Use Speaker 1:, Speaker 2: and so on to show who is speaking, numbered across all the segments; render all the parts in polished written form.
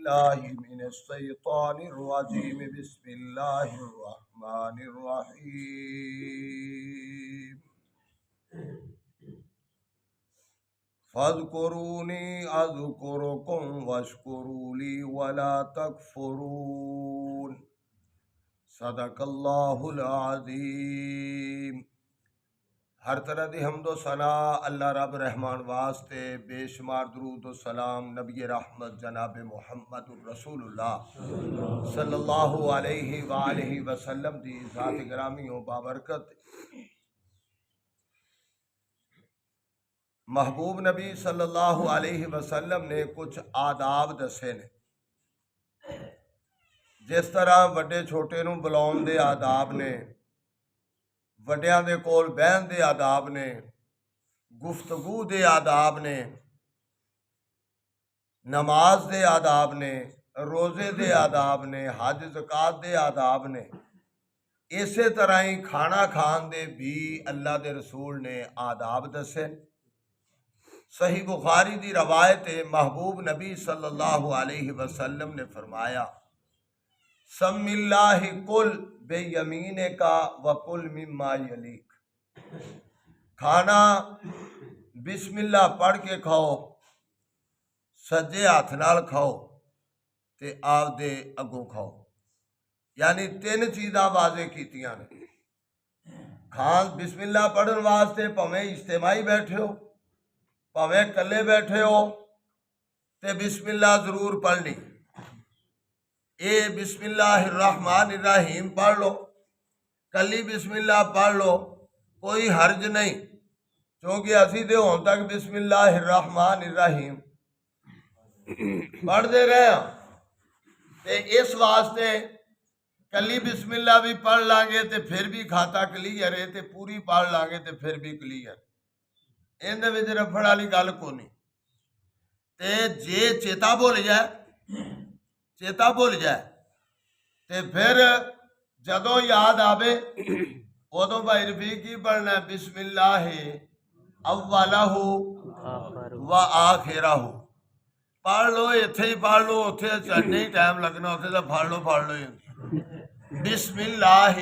Speaker 1: बिस्मिल्लाहि मिनश्शैतानिर्रजीम बिस्मिल्लाहिर्रहमानिर्रहीम फ़ज़्कुरूनी अज़्कुरुकुम वश्कुरूली वला तकफ़ुरून सदक़ल्लाहुल अज़ीम। हर तरह की हमदो सना अल्लाह रब रहमान वास्ते, बेशुमार दरूद व सलाम नबी रहमत जनाब मुहम्मद रसूलुल्लाह सल्लल्लाहु अलैहि वसल्लम दी ज़ात गिरामी हो बाबरकत। महबूब नबी सल्लल्लाहु अलैहि वसल्लम ने कुछ आदाब दसे ने, जिस तरह वड्डे छोटे नूं बुलाउण दे आदाब ने, वड्डियां दे कोल बहन दे आदाब ने, गुफ्तगू दे आदाब ने, नमाज दे आदाब ने, रोज़े दे आदाब ने, हज ज़कात दे आदाब ने, इसे तरह ही खाना खान दे भी अल्लाह दे रसूल ने आदाब दसे। सही बुखारी दी रवायत है, महबूब नबी सल्लल्लाहु अलैहि वसल्लम ने फरमाया, सम्मिल्लाहि कुल बेयमीने का वकुल मिम्मा यलीक। खाना बिस्मिल्लाह पढ़ के खाओ, सज्जे हाथ नाल खाओ ते आप दे अगों खाओ। यानी तीन चीज़ां वाजे कीतियां ने। खान बिस्मिल्लाह पढ़न वास्ते भावें इज्तिमाई बैठे हो, भावें कल्ले बैठे हो, ते बिस्मिल्लाह जरूर पढ़नी। ये बिस्मिल्लाहिर्रहमानिर्रहीम पढ़ लो, कली बिस्मिल्लाह पढ़ लो, कोई हर्ज नहीं, क्योंकि असी तो हुण तक बिस्मिल्लाहिर्रहमानिर्रहीम पढ़ते रहे ते इस वास्ते कली बिस्मिल्लाह भी पढ़ लांगे तो फिर भी खाता क्लीयर है, ते पूरी पढ़ लांगे तो फिर भी क्लीयर। इहदे विच रफड़ वाली गल कोनी। ते जे चेता भुल जाए ते फिर जदों याद आवे उदों भाई रफीक की पढ़ना, बिस्मिल्लाह अव्वलहु व आखिरहु पढ़ लो। इत्थे ही पढ़ लो, उत्थे नहीं टाइम लगना, उत्थे तो फड़ लो ही। बिस्मिल्लाह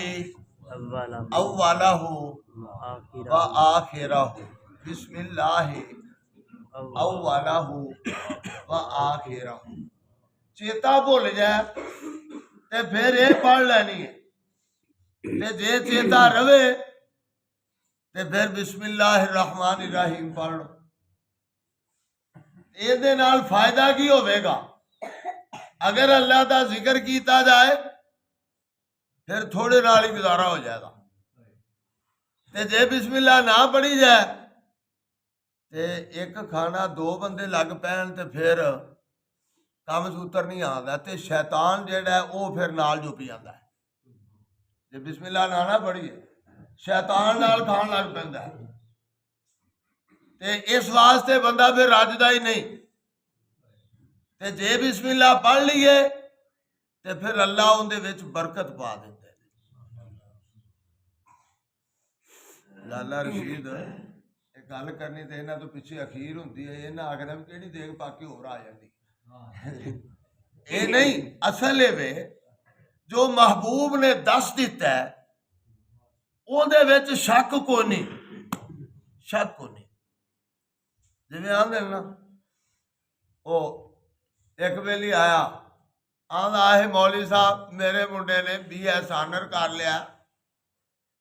Speaker 1: अव्वलहु व आखिरहु, बिस्मिल्लाह अव्वलहु व आखिरहु। चेता भुल जाए ते फिर ये पढ़ लेनी है, ते जे चेता रवे ते फिर बिस्मिल्लाहिर्रहमानिर्रहीम पढ़ लो। ਇਹਦੇ ਨਾਲ फायदा की होगा? अगर अल्लाह का जिक्र किया जाए फिर थोड़े नाल ही गुजारा हो जाएगा। ते जे बिस्मिल्लाह ना पढ़ी जाए ते एक खाना दो बंदे लग पैन ते फिर काम सूत्र नहीं आता, ते शैतान जेड़ा वो फिर नाल जुप जाता है। जे बिस्मिल्लाह ना पढ़ीए शैतान नाल खान लग पैंदा है, ते इस वास्ते बंदा फिर रजदा ही नहीं। ते जे बिस्मिल्लाह पढ़ लीए ते फिर अल्लाह उहदे विच बरकत पा देंदे। लाला रशीद एक गल करनी ते इन्हां तो पिछे अखीर हुंदी है, इन्हां आखना भी किहड़ी देग पाके होर आ जांदी। ये नहीं, असल वे जो महबूब ने दस दिता है उहदे विच शक कोनी, शक कोनी। जिवें आंदे ना, वो एक वेली आया, आंदा है मौली साहब मेरे मुंडे ने BS ऑनर कर लिया,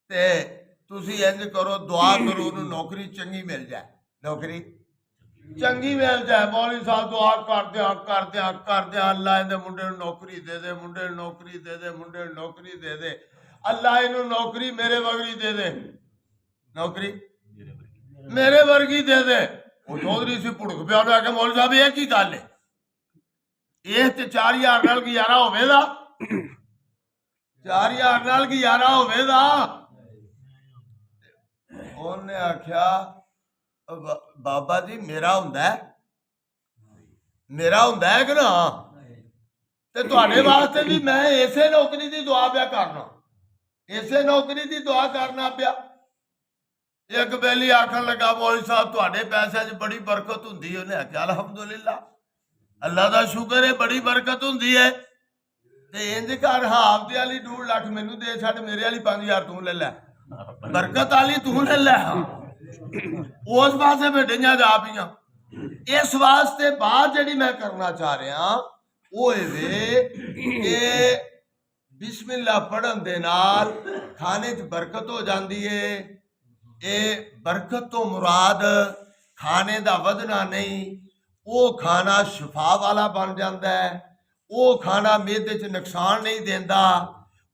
Speaker 1: ते तुसी इंज करो दुआ करो उन्हें नौकरी चंगी मिल जाए, नौकरी चंगी मिल जाए। मौली साहब दुआ कर दिया अल्लाह इहदे मुंडे नूं नौकरी दे दे, मुंडे नूं नौकरी दे दे, मुंडे नूं नौकरी दे दे, अल्लाह इनू नौकरी मेरे वर्गी दे दे, नौकरी मेरे वर्गी दे दे। वो चौधरी सी भुड़क पिया, उन्हें आख्या मौलवी साहब ये की गल है, ये ते 4000 नाल गुजारा होवेगा, 4000 नाल गुजारा होवेगा। उन्हें आख्या बाबा जी मेरा हुंदा है कि ना, ते तुहाडे वास्ते भी मैं इसे नौकरी की दुआ पिया करना, इसे नौकरी की दुआ करना पिया। एक बेली आखन लगा मौलवी साहब तुहाडे पैसे च बड़ी बरकत हुंदी है। उन्हें आख्या अल्हम्दुलिल्लाह, अल्लाह का शुक्र है, बड़ी बरकत होंदी है। ते इंज कर हाफ दे वाली 2 लाख मैनू दे छड़, मेरे वाली 5000 तू ले लै, बरकत वाली तू ले लै। उस पासे भेडियां जा पियां। इस वास्ते बात जिहड़ी मैं करना चाह रहा वो वे कि बिस्मिल्लाह पढ़न दे नाल खाने च बरकत हो जाती है। ये बरकत तो मुराद खाने का वधना नहीं, वो खाना शिफा वाला बन जाता है। वो खाना मेदे च नुकसान नहीं देता।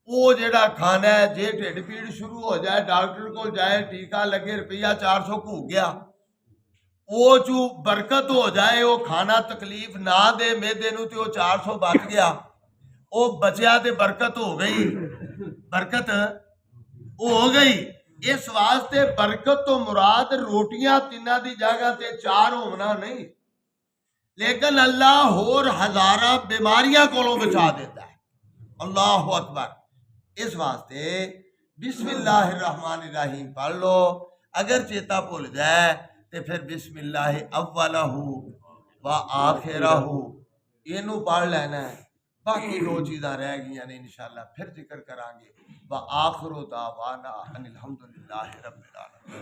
Speaker 1: वो जेड़ा खाना है, जे ढिड पीड़ शुरू हो जाए डॉक्टर को जाए, टीका लगे, रुपया 400 घूक गया, वो चू बरकत हो जाए, वो खाना तकलीफ ना दे मेदे नूं, ते वो 400 बच गया, वो बचिया ते बरकत हो गई, बरकत हो गई। इस वास्ते बरकत तो मुराद रोटियां तिन्ना दी जगह ते 4 होना नहीं, लेकिन अल्लाह होर हजारा बीमारियां कोलों बचा देता है। अल्लाह अकबर। इस वास्ते बिस्मिल्लाहिर्रहमानिर्रहीम पढ़ लो। अगर चेता भुल जाए तो फिर बिस्मिल्लाह अव्वलहू व आखिरहू इनू पढ़ लेना है। बाकी 2 चीज़ां रह गई ने, इंशाअल्लाह फिर जिक्र करांगे। व आखिरु दावाना अनिल हम्दुलिल्लाहि रब्बिल आलमीन।